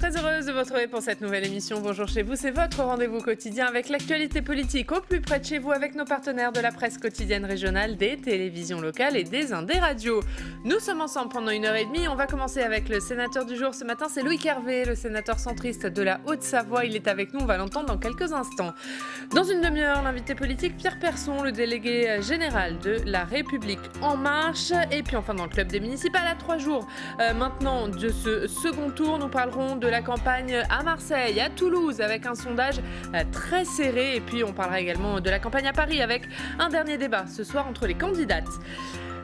très heureuse de vous retrouver pour cette nouvelle émission. Bonjour chez vous, c'est votre rendez-vous quotidien avec l'actualité politique au plus près de chez vous avec nos partenaires de la presse quotidienne régionale, des télévisions locales et des indés radios. Nous sommes ensemble pendant 1h30. On va commencer avec le sénateur du jour. Ce matin, c'est Loïc Hervé, le sénateur centriste de la Haute-Savoie. Il est avec nous, on va l'entendre dans quelques instants. Dans une demi-heure, l'invité politique Pierre Persson, le délégué général de La République En Marche. Et puis enfin dans le club des municipales, à 3 jours maintenant de ce second tour, nous parlerons de la campagne à Marseille, à Toulouse, avec un sondage très serré. Et puis on parlera également de la campagne à Paris, avec un dernier débat ce soir entre les candidates.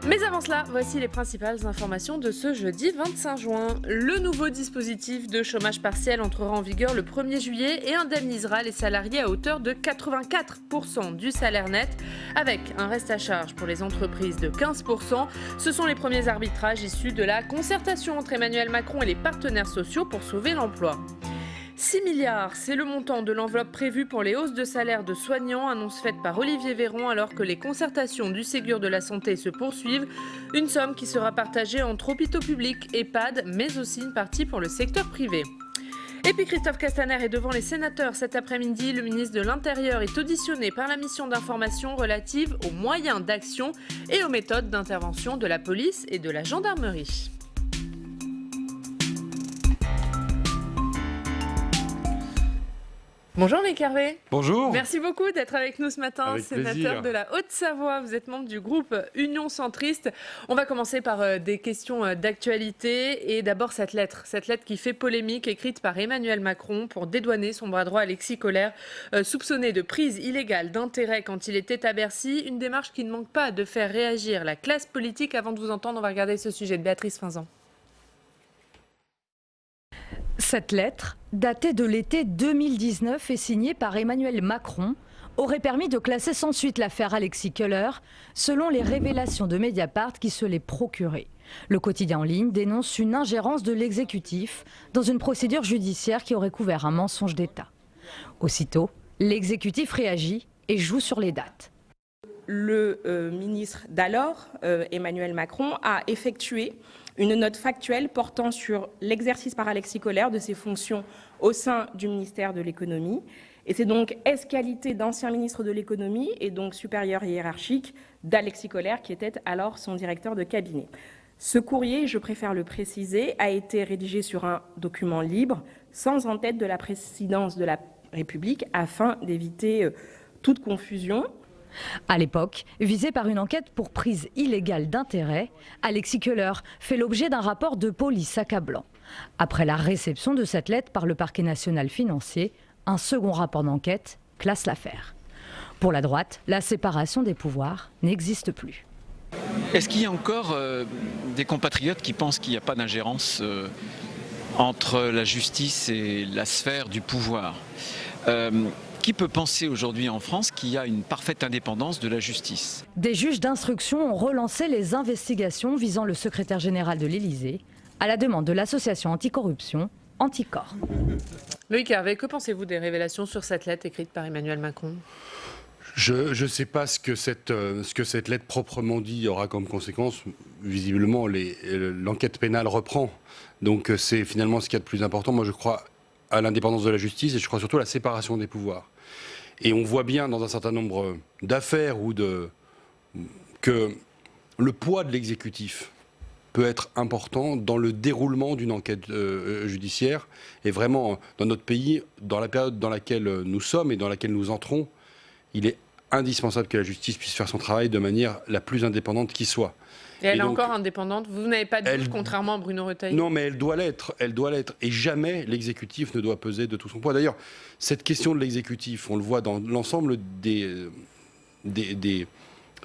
Mais avant cela, voici les principales informations de ce jeudi 25 juin. Le nouveau dispositif de chômage partiel entrera en vigueur le 1er juillet et indemnisera les salariés à hauteur de 84% du salaire net, avec un reste à charge pour les entreprises de 15%. Ce sont les premiers arbitrages issus de la concertation entre Emmanuel Macron et les partenaires sociaux pour sauver l'emploi. 6 milliards, c'est le montant de l'enveloppe prévue pour les hausses de salaire de soignants, annonce faite par Olivier Véran alors que les concertations du Ségur de la Santé se poursuivent. Une somme qui sera partagée entre hôpitaux publics, EHPAD, mais aussi une partie pour le secteur privé. Et puis Christophe Castaner est devant les sénateurs cet après-midi. Le ministre de l'Intérieur est auditionné par la mission d'information relative aux moyens d'action et aux méthodes d'intervention de la police et de la gendarmerie. Bonjour Loïc Hervé. Bonjour. Merci beaucoup d'être avec nous ce matin, avec sénateur plaisir. de la Haute-Savoie. Vous êtes membre du groupe Union Centriste. On va commencer par des questions d'actualité. Et d'abord cette lettre qui fait polémique, écrite par Emmanuel Macron pour dédouaner son bras droit Alexis Kohler, soupçonné de prise illégale d'intérêt quand il était à Bercy. Une démarche qui ne manque pas de faire réagir la classe politique. Avant de vous entendre, on va regarder ce sujet de Béatrice Finzan. Cette lettre, datée de l'été 2019 et signée par Emmanuel Macron, aurait permis de classer sans suite l'affaire Alexis Kohler, selon les révélations de Mediapart qui se les procuraient. Le quotidien en ligne dénonce une ingérence de l'exécutif dans une procédure judiciaire qui aurait couvert un mensonge d'État. Aussitôt, l'exécutif réagit et joue sur les dates. Le ministre d'alors, Emmanuel Macron, a effectué une note factuelle portant sur l'exercice par Alexis Kohler de ses fonctions au sein du ministère de l'économie. Et c'est donc qualité d'ancien ministre de l'économie et donc supérieur hiérarchique d'Alexis Kohler qui était alors son directeur de cabinet. Ce courrier, je préfère le préciser, a été rédigé sur un document libre, sans en-tête de la présidence de la République, afin d'éviter toute confusion. À l'époque, visé par une enquête pour prise illégale d'intérêt, Alexis Kohler fait l'objet d'un rapport de police accablant. Après la réception de cette lettre par le parquet national financier, un second rapport d'enquête classe l'affaire. Pour la droite, la séparation des pouvoirs n'existe plus. Est-ce qu'il y a encore des compatriotes qui pensent qu'il n'y a pas d'ingérence entre la justice et la sphère du pouvoir ? Qui peut penser aujourd'hui en France qu'il y a une parfaite indépendance de la justice ? Des juges d'instruction ont relancé les investigations visant le secrétaire général de l'Élysée à la demande de l'association anticorruption Anticor. Loïc Hervé, que pensez-vous des révélations sur cette lettre écrite par Emmanuel Macron ? Je ne sais pas ce que cette lettre proprement dit aura comme conséquence. Visiblement, l'enquête pénale reprend. Donc c'est finalement ce qu'il y a de plus important. Moi, je crois à l'indépendance de la justice et je crois surtout à la séparation des pouvoirs. Et on voit bien dans un certain nombre d'affaires que le poids de l'exécutif peut être important dans le déroulement d'une enquête judiciaire. Et vraiment, dans notre pays, dans la période dans laquelle nous sommes et dans laquelle nous entrons, il est indispensable que la justice puisse faire son travail de manière la plus indépendante qui soit. Et elle est encore indépendante. Vous n'avez pas de doute, contrairement à Bruno Retailleau. Non, mais elle doit l'être. Et jamais l'exécutif ne doit peser de tout son poids. D'ailleurs, cette question de l'exécutif, on le voit dans l'ensemble des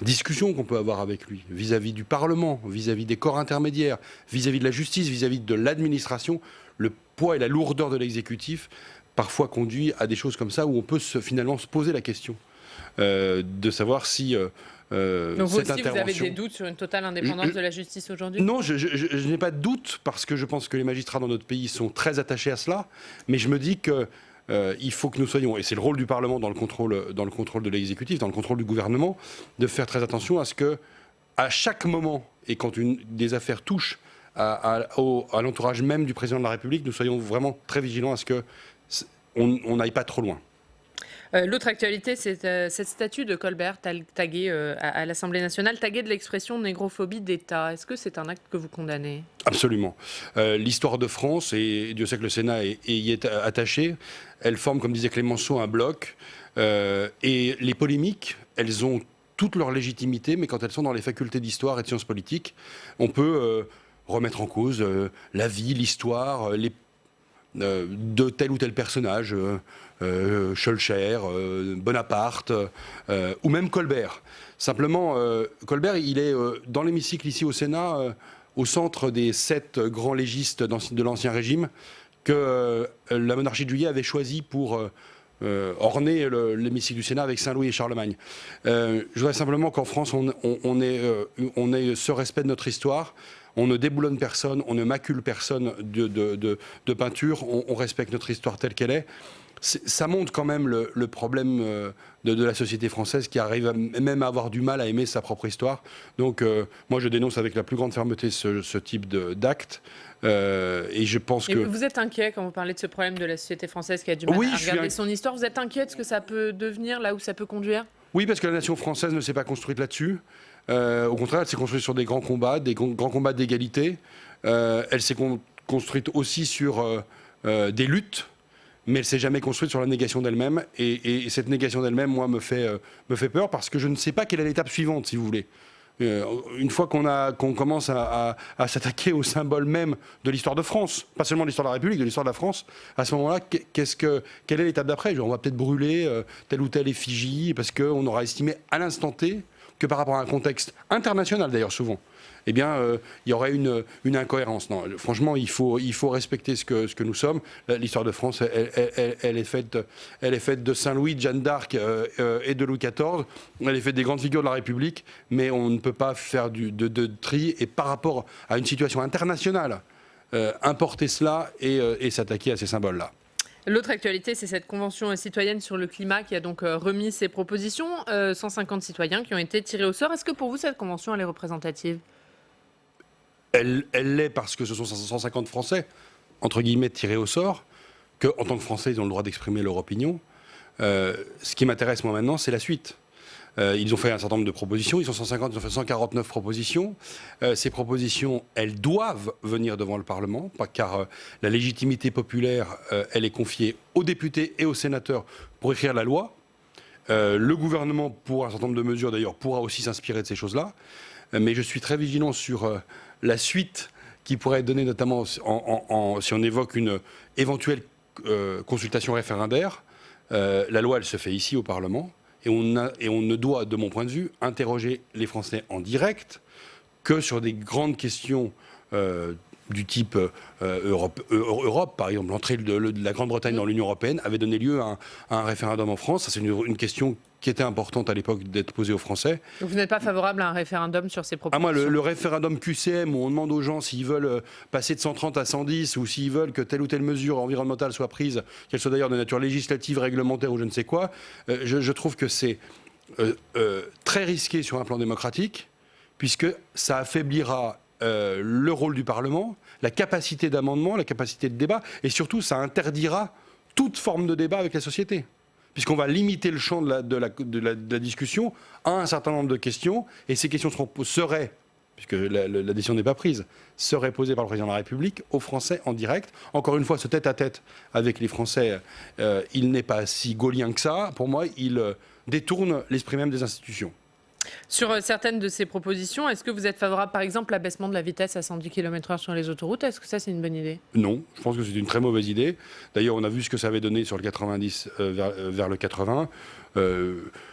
discussions qu'on peut avoir avec lui, vis-à-vis du Parlement, vis-à-vis des corps intermédiaires, vis-à-vis de la justice, vis-à-vis de l'administration. Le poids et la lourdeur de l'exécutif parfois conduit à des choses comme ça où on peut finalement se poser la question de savoir si... Donc vous aussi, vous avez des doutes sur une totale indépendance de la justice aujourd'hui ? Non, je n'ai pas de doute parce que je pense que les magistrats dans notre pays sont très attachés à cela. Mais je me dis qu'il faut que nous soyons, et c'est le rôle du Parlement dans le contrôle de l'exécutif, dans le contrôle du gouvernement, de faire très attention à ce que, à chaque moment, et quand des affaires touchent à l'entourage même du président de la République, nous soyons vraiment très vigilants à ce qu'on n'aille pas trop loin. L'autre actualité, c'est cette statue de Colbert taguée à l'Assemblée nationale, taguée de l'expression négrophobie d'État. Est-ce que c'est un acte que vous condamnez ? Absolument. L'histoire de France, et Dieu sait que le Sénat y est attaché, elle forme, comme disait Clémenceau, un bloc. Et les polémiques, elles ont toute leur légitimité, mais quand elles sont dans les facultés d'histoire et de sciences politiques, on peut remettre en cause la vie, l'histoire, de tel ou tel personnage, Schœlcher, Bonaparte, ou même Colbert. Simplement, Colbert, il est dans l'hémicycle ici au Sénat, au centre des 7 grands légistes de l'Ancien Régime que la monarchie de Juillet avait choisi pour orner l'hémicycle du Sénat avec Saint-Louis et Charlemagne. Je voudrais simplement qu'en France, on ait ce respect de notre histoire. On ne déboulonne personne, on ne macule personne de peinture, on respecte notre histoire telle qu'elle est. Ça montre quand même le problème de la société française qui arrive même à avoir du mal à aimer sa propre histoire. Donc moi je dénonce avec la plus grande fermeté ce type d'acte. Et je pense que... Vous êtes inquiet quand vous parlez de ce problème de la société française qui a du mal à regarder son histoire. Vous êtes inquiet de ce que ça peut devenir, là où ça peut conduire ? Oui, parce que la nation française ne s'est pas construite là-dessus. Au contraire, elle s'est construite sur des grands combats d'égalité. Elle s'est construite aussi sur des luttes, mais elle ne s'est jamais construite sur la négation d'elle-même. Et cette négation d'elle-même, moi, me fait peur parce que je ne sais pas quelle est l'étape suivante, si vous voulez. Une fois qu'on commence à s'attaquer au symbole même de l'histoire de France, pas seulement de l'histoire de la République, de l'histoire de la France, à ce moment-là, quelle est l'étape d'après ? On va peut-être brûler telle ou telle effigie parce qu'on aura estimé à l'instant T que par rapport à un contexte international d'ailleurs souvent, eh bien, il y aurait une incohérence. Non, franchement, il faut respecter ce que nous sommes. L'histoire de France, elle est faite de Saint-Louis, de Jeanne d'Arc et de Louis XIV. Elle est faite des grandes figures de la République, mais on ne peut pas faire de tri. Et par rapport à une situation internationale, importer cela et s'attaquer à ces symboles-là. L'autre actualité, c'est cette convention citoyenne sur le climat qui a donc remis ses propositions. 150 citoyens qui ont été tirés au sort. Est-ce que pour vous, cette convention, elle est représentative ? Elle l'est parce que ce sont 150 Français, entre guillemets, tirés au sort, qu'en tant que Français, ils ont le droit d'exprimer leur opinion. Ce qui m'intéresse, moi, maintenant, c'est la suite. Ils ont fait un certain nombre de propositions, ils sont 150, ils ont fait 149 propositions. Ces propositions, elles doivent venir devant le Parlement, car la légitimité populaire, elle est confiée aux députés et aux sénateurs pour écrire la loi. Le gouvernement, pour un certain nombre de mesures d'ailleurs, pourra aussi s'inspirer de ces choses-là. Mais je suis très vigilant sur la suite qui pourrait être donnée, notamment si on évoque une éventuelle consultation référendaire. La loi, elle se fait ici au Parlement. Et on ne doit, de mon point de vue, interroger les Français en direct que sur des grandes questions du type Europe, par exemple. L'entrée de la Grande-Bretagne dans l'Union européenne avait donné lieu à un référendum en France. Ça, c'est une question qui était importante à l'époque d'être posée aux Français. Donc vous n'êtes pas favorable à un référendum sur ces propositions ? Moi, le référendum QCM, où on demande aux gens s'ils veulent passer de 130 à 110, ou s'ils veulent que telle ou telle mesure environnementale soit prise, qu'elle soit d'ailleurs de nature législative, réglementaire ou je ne sais quoi, je trouve que c'est très risqué sur un plan démocratique, puisque ça affaiblira le rôle du Parlement, la capacité d'amendement, la capacité de débat, et surtout ça interdira toute forme de débat avec la société. Puisqu'on va limiter le champ de la discussion à un certain nombre de questions, et ces questions seraient, puisque la décision n'est pas prise, seraient posées par le président de la République aux Français en direct. Encore une fois, ce tête-à-tête avec les Français, il n'est pas si gaulien que ça. Pour moi, il détourne l'esprit même des institutions. Sur certaines de ces propositions, est-ce que vous êtes favorable, par exemple, à l'abaissement de la vitesse à 110 km/h sur les autoroutes ? Est-ce que ça, c'est une bonne idée ? Non, je pense que c'est une très mauvaise idée. D'ailleurs, on a vu ce que ça avait donné sur le 90 vers le 80.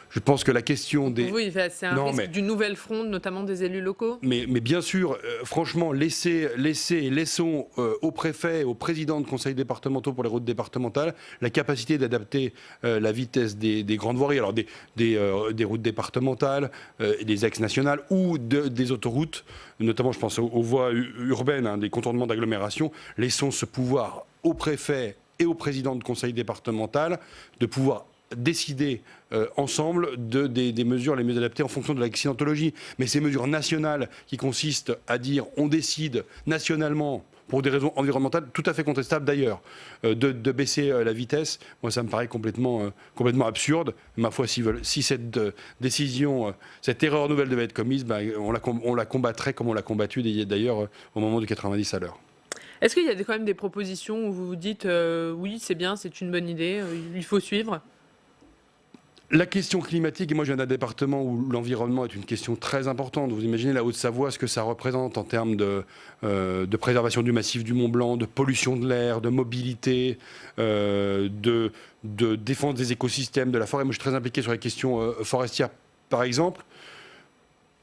Je pense que la question des... Oui, c'est un risque d'une nouvelle fronde, notamment des élus locaux. Mais bien sûr, franchement, laissons aux préfets, aux présidents de conseils départementaux pour les routes départementales la capacité d'adapter la vitesse des grandes voiries, alors des routes départementales, des axes nationales ou des autoroutes, notamment je pense aux voies urbaines, des contournements d'agglomération. Laissons ce pouvoir aux préfets et aux présidents de conseils départementaux de pouvoir décider ensemble des mesures les mieux adaptées en fonction de l'accidentologie. Mais ces mesures nationales qui consistent à dire on décide nationalement pour des raisons environnementales, tout à fait contestables d'ailleurs, de baisser la vitesse, moi ça me paraît complètement absurde. Ma foi, si cette décision, cette erreur nouvelle devait être commise, on la combattrait comme on l'a combattue d'ailleurs au moment du 90 à l'heure. Est-ce qu'il y a quand même des propositions où vous vous dites oui, c'est bien, c'est une bonne idée, il faut suivre? La question climatique, et moi je viens d'un département où l'environnement est une question très importante. Vous imaginez la Haute-Savoie, ce que ça représente en termes de préservation du massif du Mont-Blanc, de pollution de l'air, de mobilité, de défense des écosystèmes, de la forêt. Moi je suis très impliqué sur les questions forestières par exemple.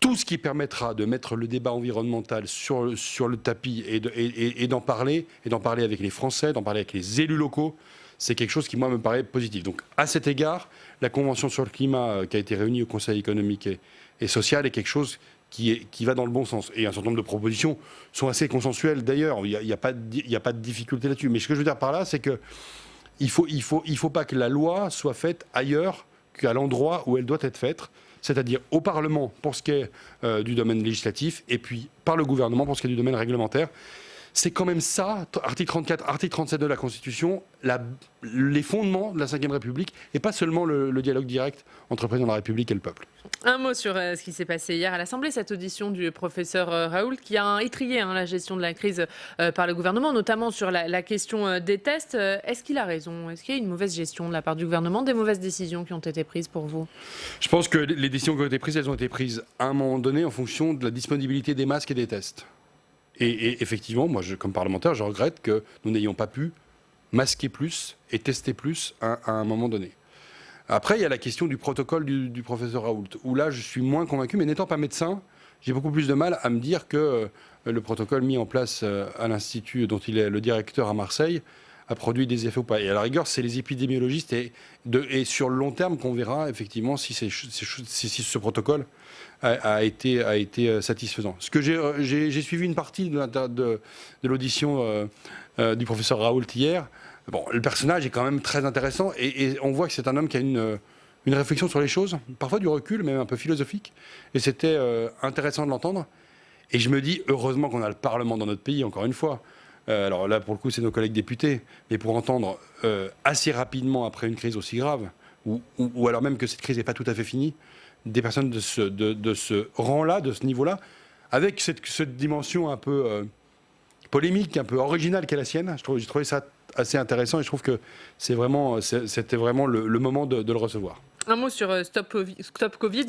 Tout ce qui permettra de mettre le débat environnemental sur le tapis et d'en parler avec les Français, d'en parler avec les élus locaux, c'est quelque chose qui, moi, me paraît positif. Donc, à cet égard, la Convention sur le climat qui a été réunie au Conseil économique et social est quelque chose qui va dans le bon sens. Et un certain nombre de propositions sont assez consensuelles, d'ailleurs. Il n'y a pas de difficulté là-dessus. Mais ce que je veux dire par là, c'est qu'il ne faut pas que la loi soit faite ailleurs qu'à l'endroit où elle doit être faite, c'est-à-dire au Parlement pour ce qui est du domaine législatif, et puis par le gouvernement pour ce qui est du domaine réglementaire. C'est quand même ça, article 34, article 37 de la Constitution, les fondements de la Ve République, et pas seulement le dialogue direct entre le président de la République et le peuple. Un mot sur ce qui s'est passé hier à l'Assemblée, cette audition du professeur Raoult qui a étrillé la gestion de la crise par le gouvernement, notamment sur la question des tests. Est-ce qu'il a raison? Est-ce qu'il y a une mauvaise gestion de la part du gouvernement, des mauvaises décisions qui ont été prises pour vous? Je pense que les décisions qui ont été prises, elles ont été prises à un moment donné en fonction de la disponibilité des masques et des tests. Et effectivement, moi, comme parlementaire, je regrette que nous n'ayons pas pu masquer plus et tester plus à un moment donné. Après, il y a la question du protocole du professeur Raoult, où là, je suis moins convaincu, mais n'étant pas médecin, j'ai beaucoup plus de mal à me dire que le protocole mis en place à l'Institut, dont il est le directeur à Marseille, a produit des effets ou pas. Et à la rigueur, c'est les épidémiologistes et sur le long terme qu'on verra effectivement si ce protocole a été satisfaisant. Ce que j'ai suivi une partie de l'audition du professeur Raoult hier. Bon, le personnage est quand même très intéressant et on voit que c'est un homme qui a une réflexion sur les choses, parfois du recul, même un peu philosophique. Et c'était intéressant de l'entendre. Et je me dis, heureusement qu'on a le Parlement dans notre pays, encore une fois. Alors là, pour le coup, c'est nos collègues députés. Mais pour entendre assez rapidement, après une crise aussi grave, ou alors même que cette crise n'est pas tout à fait finie, des personnes de ce rang-là, de ce niveau-là, avec cette dimension un peu polémique, un peu originale qu'est la sienne. J'ai trouvé ça assez intéressant et je trouve que c'était vraiment le moment de le recevoir. Un mot sur Stop Covid.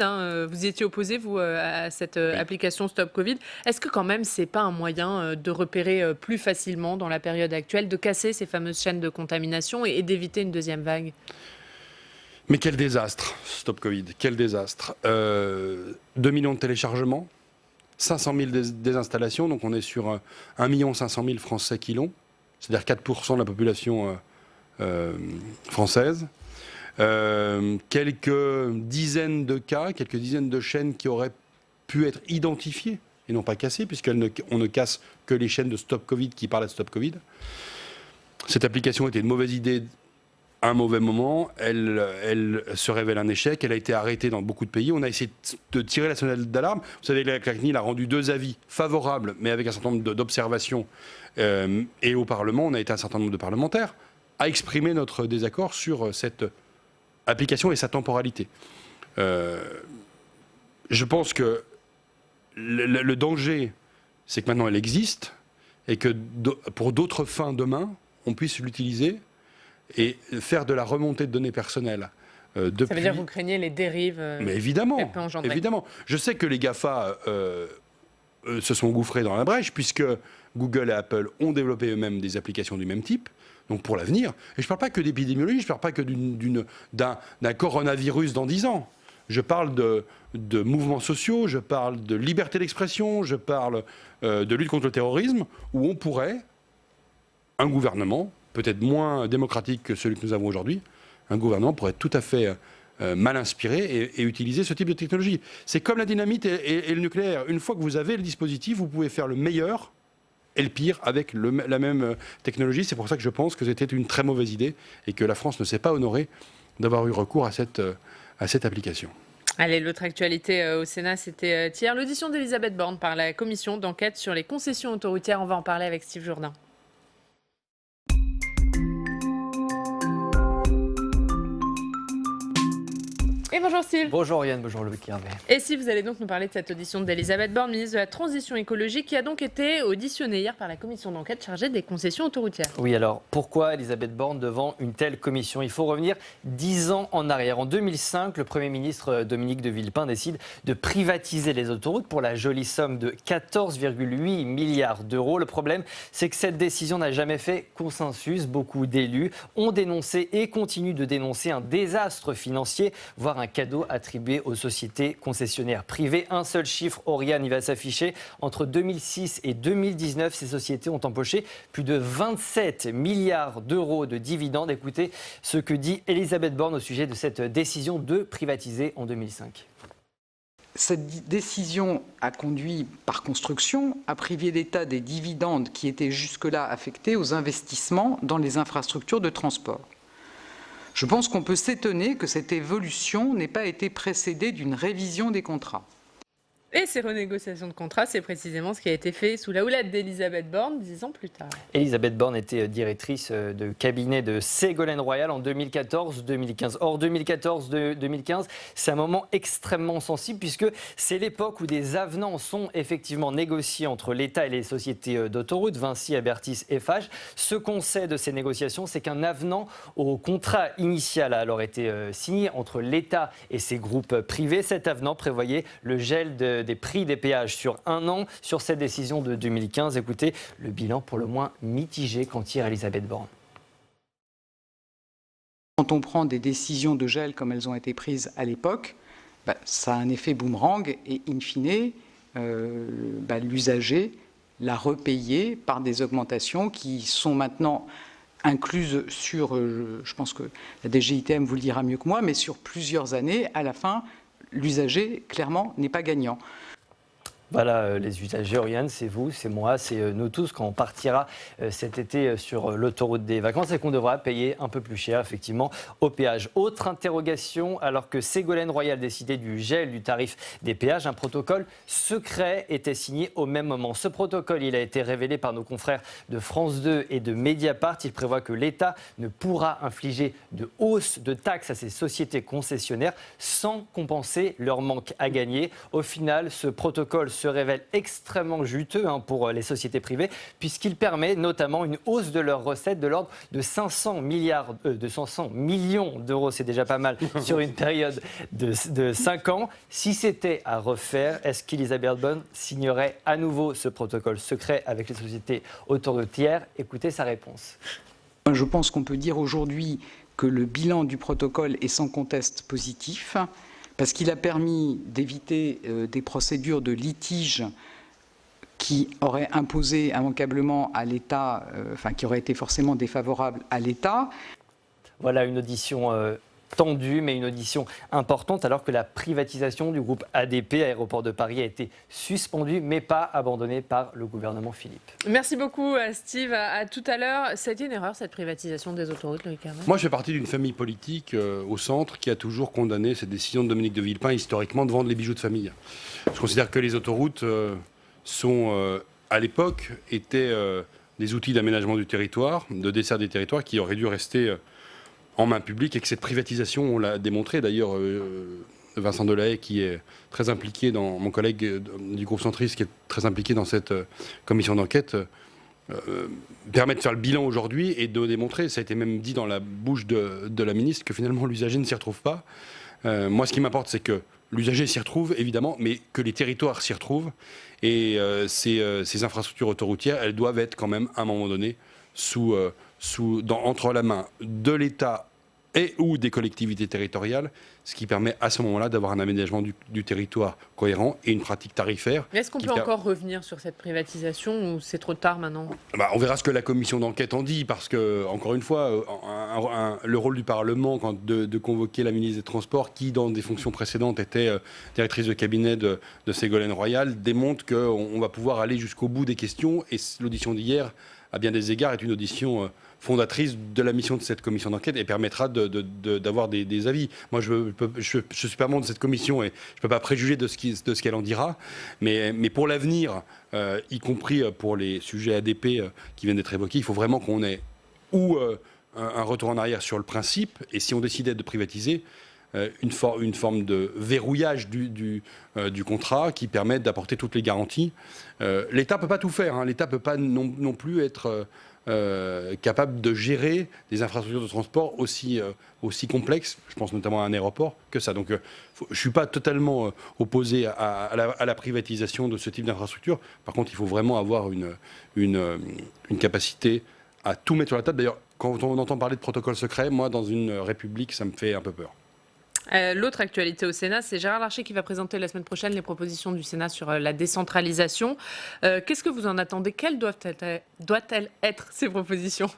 Vous y étiez opposé, vous, à cette application Stop Covid. Est-ce que quand même, c'est pas un moyen de repérer plus facilement dans la période actuelle, de casser ces fameuses chaînes de contamination et d'éviter une deuxième vague? Mais quel désastre, Stop Covid, quel désastre. 2 millions de téléchargements, 500 000 désinstallations, donc on est sur 1 500 000 Français qui l'ont, c'est-à-dire 4% de la population française. Quelques dizaines de cas, quelques dizaines de chaînes qui auraient pu être identifiées et non pas cassées, puisqu'on ne casse que les chaînes de Stop Covid qui parlent de Stop Covid. Cette application était une mauvaise idée à un mauvais moment, elle se révèle un échec, elle a été arrêtée dans beaucoup de pays, on a essayé de tirer la sonnette d'alarme. Vous savez, la CNIL a rendu 2 avis favorables, mais avec un certain nombre d'observations, et au Parlement, on a été un certain nombre de parlementaires à exprimer notre désaccord sur cette application et sa temporalité. Je pense que le danger, c'est que maintenant elle existe, et que pour d'autres fins demain, on puisse l'utiliser et faire de la remontée de données personnelles. Depuis... Ça veut dire que vous craignez les dérives Mais évidemment, évidemment. Je sais que les GAFA se sont engouffrés dans la brèche, puisque Google et Apple ont développé eux-mêmes des applications du même type, donc pour l'avenir. Et je ne parle pas que d'épidémiologie, je ne parle pas que d'un coronavirus dans 10 ans. Je parle de mouvements sociaux, je parle de liberté d'expression, je parle de lutte contre le terrorisme, où on pourrait, un gouvernement, peut-être moins démocratique que celui que nous avons aujourd'hui, un gouvernement pourrait être tout à fait mal inspiré et utiliser ce type de technologie. C'est comme la dynamite et le nucléaire. Une fois que vous avez le dispositif, vous pouvez faire le meilleur et le pire avec la même technologie. C'est pour ça que je pense que c'était une très mauvaise idée et que la France ne s'est pas honorée d'avoir eu recours à cette application. Allez, l'autre actualité au Sénat, c'était hier l'audition d'Elisabeth Borne par la commission d'enquête sur les concessions autoroutières. On va en parler avec Steve Jourdain. Et bonjour Steve. Bonjour Yann, bonjour Loïc Hervé. Et si vous allez donc nous parler de cette audition d'Elisabeth Borne, ministre de la Transition écologique, qui a donc été auditionnée hier par la commission d'enquête chargée des concessions autoroutières. Oui, alors pourquoi Elisabeth Borne devant une telle commission? Il faut revenir 10 ans en arrière. En 2005, le Premier ministre Dominique de Villepin décide de privatiser les autoroutes pour la jolie somme de 14,8 milliards d'euros. Le problème, c'est que cette décision n'a jamais fait consensus. Beaucoup d'élus ont dénoncé et continuent de dénoncer un désastre financier, voire un cadeau attribué aux sociétés concessionnaires privées. Un seul chiffre, Oriane, il va s'afficher. Entre 2006 et 2019, ces sociétés ont empoché plus de 27 milliards d'euros de dividendes. Écoutez ce que dit Elisabeth Borne au sujet de cette décision de privatiser en 2005. Cette décision a conduit, par construction, à priver l'État des dividendes qui étaient jusque-là affectés aux investissements dans les infrastructures de transport. Je pense qu'on peut s'étonner que cette évolution n'ait pas été précédée d'une révision des contrats. Et ces renégociations de contrats, c'est précisément ce qui a été fait sous la houlette d'Elisabeth Borne 10 ans plus tard. Elisabeth Borne était directrice de cabinet de Ségolène Royal en 2014-2015. Or, 2014-2015, c'est un moment extrêmement sensible puisque c'est l'époque où des avenants sont effectivement négociés entre l'État et les sociétés d'autoroutes, Vinci, Abertis, Eiffage. Ce qu'on sait de ces négociations, c'est qu'un avenant au contrat initial a alors été signé entre l'État et ses groupes privés. Cet avenant prévoyait le gel des prix des péages sur un an. Sur cette décision de 2015, écoutez, le bilan pour le moins mitigé qu'en tire Elisabeth Borne. Quand on prend des décisions de gel comme elles ont été prises à l'époque, ça a un effet boomerang et in fine, l'usager l'a repayé par des augmentations qui sont maintenant incluses sur, je pense que la DGITM vous le dira mieux que moi, mais sur plusieurs années, à la fin, l'usager, clairement, n'est pas gagnant. Voilà, les usagers, Oriane, c'est vous, c'est moi, c'est nous tous quand on partira cet été sur l'autoroute des vacances et qu'on devra payer un peu plus cher, effectivement, au péage. Autre interrogation, alors que Ségolène Royal décidait du gel du tarif des péages, un protocole secret était signé au même moment. Ce protocole, il a été révélé par nos confrères de France 2 et de Mediapart. Il prévoit que l'État ne pourra infliger de hausse de taxes à ces sociétés concessionnaires sans compenser leur manque à gagner. Au final, ce protocole se révèle extrêmement juteux pour les sociétés privées puisqu'il permet notamment une hausse de leurs recettes de l'ordre de 500 millions d'euros, c'est déjà pas mal, sur une période de 5 ans. Si c'était à refaire, est-ce qu'Elisabeth Borne signerait à nouveau ce protocole secret avec les sociétés autoroutières? Écoutez sa réponse. Je pense qu'on peut dire aujourd'hui que le bilan du protocole est sans conteste positif, parce qu'il a permis d'éviter des procédures de litige qui auraient imposé immanquablement à l'État, qui auraient été forcément défavorables à l'État. Voilà une audition tendue, mais une audition importante, alors que la privatisation du groupe ADP, Aéroports de Paris, a été suspendue, mais pas abandonnée par le gouvernement Philippe. Merci beaucoup, Steve. À tout à l'heure. C'était une erreur, cette privatisation des autoroutes, Loïc Hervé? Moi, je fais partie d'une famille politique au centre qui a toujours condamné cette décision de Dominique de Villepin, historiquement, de vendre les bijoux de famille. Je considère que les autoroutes à l'époque, étaient des outils d'aménagement du territoire, de dessert des territoires, qui auraient dû rester en main publique, et que cette privatisation, on l'a démontré d'ailleurs, Vincent Delahaye, qui est très impliqué mon collègue du groupe centriste, qui est très impliqué dans cette commission d'enquête, permet de faire le bilan aujourd'hui et de démontrer, ça a été même dit dans la bouche de la ministre, que finalement l'usager ne s'y retrouve pas. Moi, ce qui m'importe, c'est que l'usager s'y retrouve, évidemment, mais que les territoires s'y retrouvent. Et ces infrastructures autoroutières, elles doivent être quand même, à un moment donné, entre la main de l'État et ou des collectivités territoriales, ce qui permet à ce moment-là d'avoir un aménagement du territoire cohérent et une pratique tarifaire. Est-ce qu'on peut encore revenir sur cette privatisation ou c'est trop tard maintenant ? On verra ce que la commission d'enquête en dit, parce que, encore une fois, le rôle du Parlement, de convoquer la ministre des Transports, qui, dans des fonctions précédentes, était directrice de cabinet de Ségolène Royal, démontre qu'on va pouvoir aller jusqu'au bout des questions. Et l'audition d'hier, à bien des égards, est une audition fondatrice de la mission de cette commission d'enquête et permettra d'avoir des avis. Moi, je suis pas membre de cette commission et je ne peux pas préjuger de ce qu'elle en dira. Mais pour l'avenir, y compris pour les sujets ADP qui viennent d'être évoqués, il faut vraiment qu'on ait un retour en arrière sur le principe, et si on décidait de privatiser, une forme de verrouillage du contrat qui permette d'apporter toutes les garanties. L'État ne peut pas tout faire. L'État ne peut pas non plus être capable de gérer des infrastructures de transport aussi complexes, je pense notamment à un aéroport, que ça. Donc je ne suis pas totalement opposé à la privatisation de ce type d'infrastructure. Par contre, il faut vraiment avoir une capacité à tout mettre sur la table. D'ailleurs, quand on entend parler de protocole secret, moi, dans une république, ça me fait un peu peur. L'autre actualité au Sénat, c'est Gérard Larcher qui va présenter la semaine prochaine les propositions du Sénat sur la décentralisation. Qu'est-ce que vous en attendez ? Quelles doivent-elles être ces propositions ?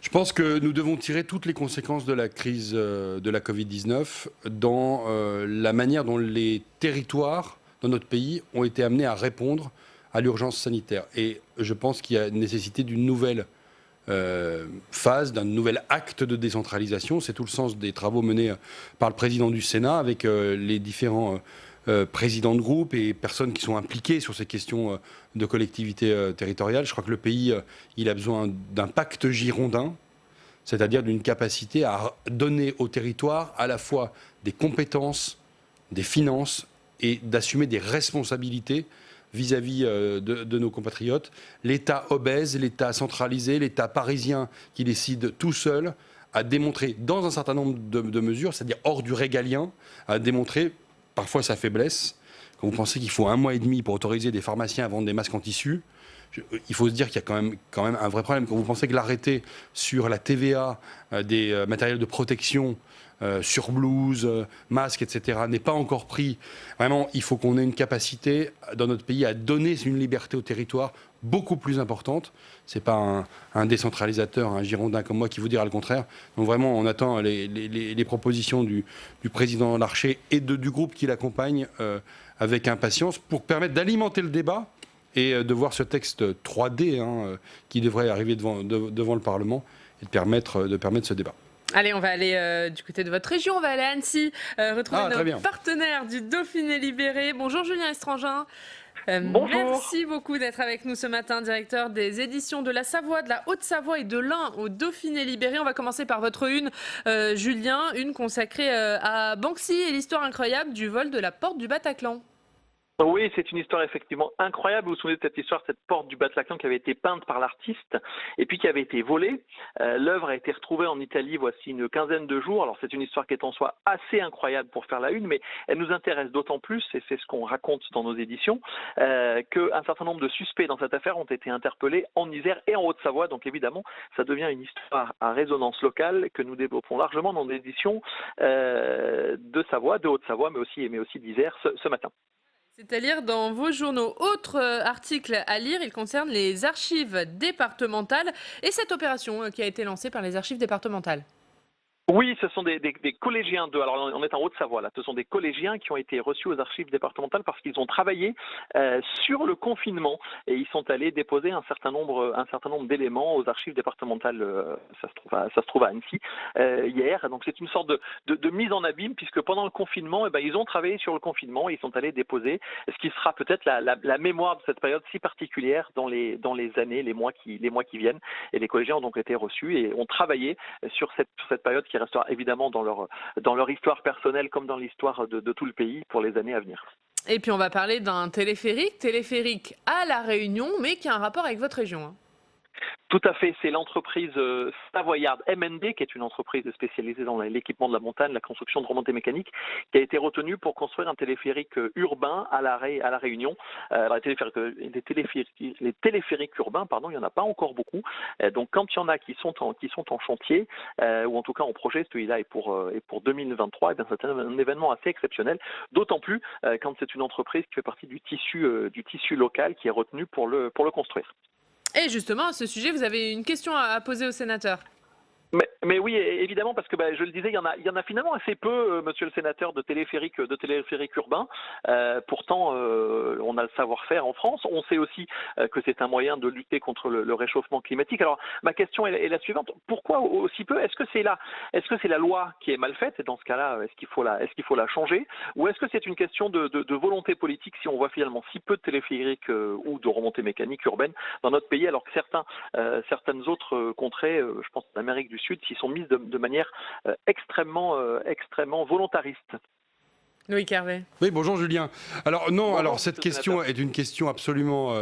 Je pense que nous devons tirer toutes les conséquences de la crise de la Covid-19 dans la manière dont les territoires dans notre pays ont été amenés à répondre à l'urgence sanitaire. Et je pense qu'il y a nécessité d'une nouvelle phase, d'un nouvel acte de décentralisation. C'est tout le sens des travaux menés par le président du Sénat avec les différents présidents de groupe et personnes qui sont impliquées sur ces questions de collectivité territoriale. Je crois que le pays, il a besoin d'un pacte girondin, c'est-à-dire d'une capacité à donner au territoire à la fois des compétences, des finances et d'assumer des responsabilités vis-à-vis de nos compatriotes. L'État obèse, l'État centralisé, l'État parisien qui décide tout seul, a démontré dans un certain nombre de mesures, c'est-à-dire hors du régalien, a démontré parfois sa faiblesse. Quand vous pensez qu'il faut 1 mois et demi pour autoriser des pharmaciens à vendre des masques en tissu, il faut se dire qu'il y a quand même un vrai problème. Quand vous pensez que l'arrêté sur la TVA des matériels de protection, sur blouse, masques, etc., n'est pas encore pris. Vraiment, il faut qu'on ait une capacité dans notre pays à donner une liberté au territoire beaucoup plus importante. Ce n'est pas un décentralisateur, un girondin comme moi qui vous dira le contraire. Donc vraiment, on attend les propositions du président Larcher et du groupe qui l'accompagne avec impatience pour permettre d'alimenter le débat et de voir ce texte 3D qui devrait arriver devant le Parlement et de permettre ce débat. Allez, on va aller du côté de votre région, on va aller à Annecy, retrouver nos partenaires du Dauphiné libéré. Bonjour Julien Estrangin. Bonjour. Merci beaucoup d'être avec nous ce matin, directeur des éditions de la Savoie, de la Haute-Savoie et de l'Ain au Dauphiné libéré. On va commencer par votre une, Julien, une consacrée à Banksy et l'histoire incroyable du vol de la porte du Bataclan. Oui, c'est une histoire effectivement incroyable. Vous vous souvenez de cette histoire, cette porte du Bataclan qui avait été peinte par l'artiste et puis qui avait été volée. L'œuvre a été retrouvée en Italie voici une quinzaine de jours. Alors c'est une histoire qui est en soi assez incroyable pour faire la une, mais elle nous intéresse d'autant plus, et c'est ce qu'on raconte dans nos éditions, qu'un certain nombre de suspects dans cette affaire ont été interpellés en Isère et en Haute-Savoie. Donc évidemment, ça devient une histoire à résonance locale que nous développons largement dans l'édition de Savoie, de Haute-Savoie, mais aussi d'Isère ce matin. C'est à lire dans vos journaux. Autre article à lire, il concerne les archives départementales et cette opération qui a été lancée par les archives départementales. Oui, ce sont des collégiens alors on est en Haute-Savoie là, ce sont des collégiens qui ont été reçus aux archives départementales parce qu'ils ont travaillé sur le confinement et ils sont allés déposer un certain nombre d'éléments aux archives départementales, ça se trouve à Annecy hier. Donc c'est une sorte de mise en abîme puisque pendant le confinement, ils ont travaillé sur le confinement et ils sont allés déposer ce qui sera peut-être la mémoire de cette période si particulière dans les années, les mois qui viennent. Et les collégiens ont donc été reçus et ont travaillé sur cette période qui restera évidemment dans leur histoire personnelle comme dans l'histoire de tout le pays pour les années à venir. Et puis on va parler d'un téléphérique à La Réunion, mais qui a un rapport avec votre région. Tout à fait, c'est l'entreprise savoyarde MND, qui est une entreprise spécialisée dans l'équipement de la montagne, la construction de remontées mécaniques, qui a été retenue pour construire un téléphérique urbain à la Réunion. Les téléphériques urbains, il n'y en a pas encore beaucoup. Donc quand il y en a qui sont en chantier, ou en tout cas en projet, celui-là est pour 2023, c'est un événement assez exceptionnel, d'autant plus quand c'est une entreprise qui fait partie du tissu local qui est retenu pour le construire. Et justement, à ce sujet, vous avez une question à poser au sénateur. Mais oui, évidemment, parce que je le disais, il y en a finalement assez peu, monsieur le sénateur, de téléphériques urbains. Pourtant, on a le savoir-faire en France. On sait aussi que c'est un moyen de lutter contre le réchauffement climatique. Alors, ma question est la suivante. Pourquoi aussi peu? Est-ce que c'est la loi qui est mal faite? Et dans ce cas-là, est-ce qu'il faut la changer? Ou est-ce que c'est une question de volonté politique si on voit finalement si peu de téléphériques ou de remontées mécaniques urbaines dans notre pays, alors que certaines autres contrées, je pense l'Amérique du Sud, s'y sont mises de manière extrêmement volontariste. Loïc Hervé. Oui, bonjour Julien. Alors cette question est une question absolument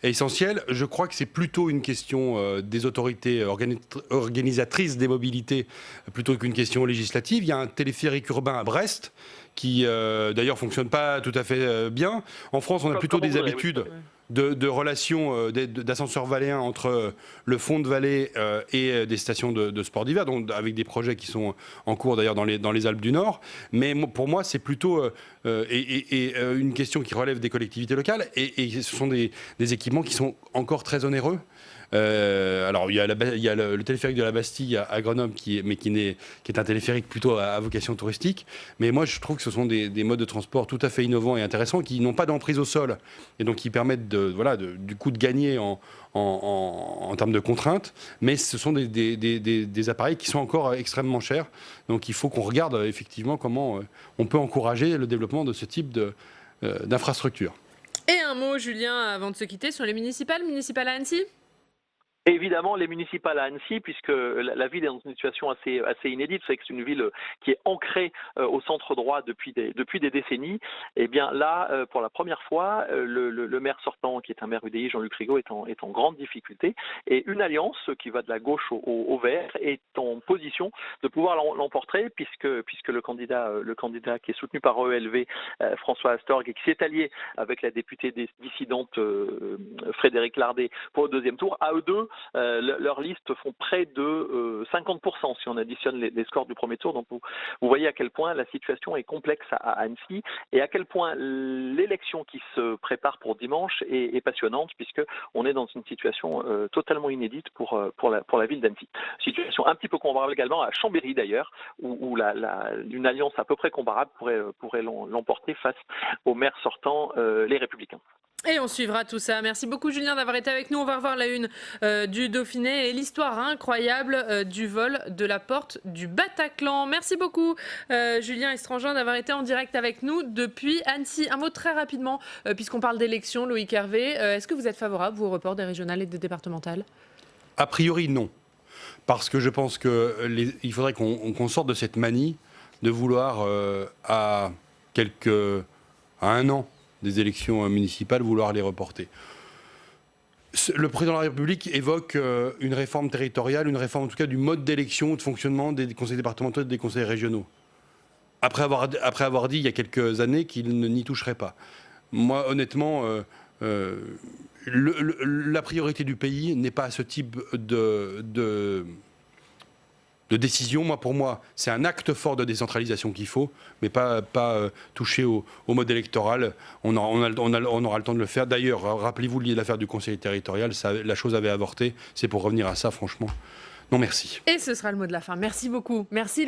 essentielle. Je crois que c'est plutôt une question des autorités organisatrices des mobilités plutôt qu'une question législative. Il y a un téléphérique urbain à Brest qui d'ailleurs fonctionne pas tout à fait bien. En France, on a plutôt des habitudes de relations d'ascenseurs valléens entre le fond de vallée et des stations de sport d'hiver, donc avec des projets qui sont en cours d'ailleurs dans les Alpes du Nord. Mais pour moi, c'est plutôt une question qui relève des collectivités locales et ce sont des équipements qui sont encore très onéreux. Alors il y a le téléphérique de la Bastille à Grenoble qui est un téléphérique plutôt à vocation touristique, mais moi je trouve que ce sont des modes de transport tout à fait innovants et intéressants qui n'ont pas d'emprise au sol et donc qui permettent du coup de gagner en termes de contraintes, mais ce sont des appareils qui sont encore extrêmement chers, donc il faut qu'on regarde effectivement comment on peut encourager le développement de ce type d'infrastructure. Et un mot, Julien, avant de se quitter, sur les municipales à Annecy. Évidemment, les municipales à Annecy, puisque la ville est dans une situation assez inédite. Vous savez que c'est une ville qui est ancrée au centre droit depuis des décennies. Et bien là, pour la première fois, le maire sortant, qui est un maire UDI, Jean-Luc Rigaud, est en grande difficulté. Et une alliance qui va de la gauche au vert est en position de pouvoir l'emporter, puisque le candidat qui est soutenu par ELV, François Astorg, et qui s'est allié avec la députée dissidente Frédéric Lardet pour le deuxième tour, à eux deux, leurs listes font près de 50% si on additionne les scores du premier tour. Donc vous voyez à quel point la situation est complexe à Annecy et à quel point l'élection qui se prépare pour dimanche est passionnante, puisqu'on est dans une situation totalement inédite pour la ville d'Annecy. Situation un petit peu comparable également à Chambéry d'ailleurs, où une alliance à peu près comparable pourrait l'emporter face au maire sortant, les Républicains. Et on suivra tout ça. Merci beaucoup Julien d'avoir été avec nous. On va revoir la une du Dauphiné et l'histoire incroyable du vol de la porte du Bataclan. Merci beaucoup Julien Estrangin d'avoir été en direct avec nous depuis Annecy. Un mot très rapidement, puisqu'on parle d'élections, Loïc Hervé. Est-ce que vous êtes favorable au report des régionales et des départementales? A priori non. Parce que je pense qu'il faudrait qu'on sorte de cette manie de vouloir à un an des élections municipales, vouloir les reporter. Le président de la République évoque une réforme territoriale, une réforme en tout cas du mode d'élection ou de fonctionnement des conseils départementaux et des conseils régionaux. Après avoir dit il y a quelques années qu'il n'y toucherait pas. Moi, honnêtement, la priorité du pays n'est pas à ce type de décision. Pour moi, c'est un acte fort de décentralisation qu'il faut, mais pas toucher au mode électoral. On aura le temps de le faire. D'ailleurs, rappelez-vous l'affaire du conseil territorial, la chose avait avorté. C'est pour revenir à ça, franchement. Non, merci. Et ce sera le mot de la fin. Merci beaucoup. Merci.